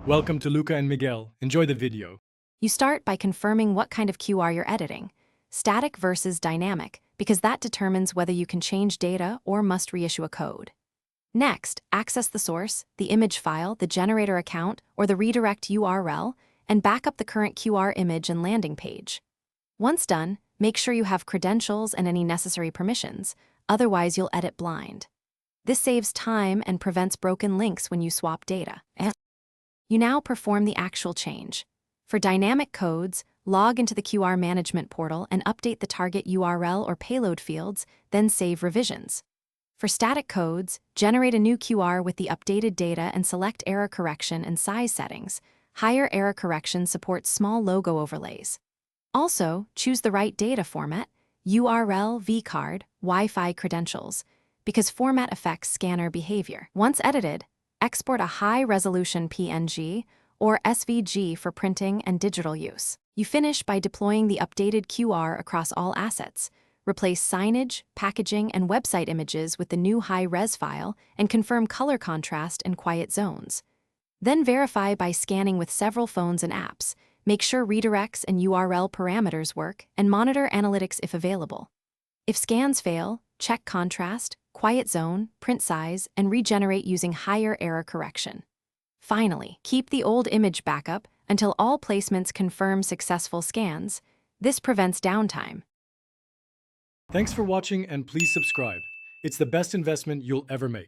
Welcome to Luca and Miguel. Enjoy the video. You start by confirming what kind of QR you're editing, static versus dynamic, because that determines whether you can change data or must reissue a code. Next, access the source, the image file, the generator account, or the redirect URL, and back up the current QR image and landing page. Once done, make sure you have credentials and any necessary permissions, otherwise you'll edit blind. This saves time and prevents broken links when you swap data. You now perform the actual change. For dynamic codes, log into the QR management portal and update the target URL or payload fields, then save revisions. For static codes, generate a new QR with the updated data and select error correction and size settings. Higher error correction supports small logo overlays. Also, choose the right data format, URL, vCard, Wi-Fi credentials, because format affects scanner behavior. Once edited, export a high-resolution PNG or SVG for printing and digital use. You finish by deploying the updated QR across all assets. Replace signage, packaging, and website images with the new high-res file and confirm color contrast and quiet zones. Then verify by scanning with several phones and apps. Make sure redirects and URL parameters work and monitor analytics if available. If scans fail, check contrast, quiet zone, print size, and regenerate using higher error correction. Finally, keep the old image backup until all placements confirm successful scans. This prevents downtime. Thanks for watching and please subscribe. It's the best investment you'll ever make.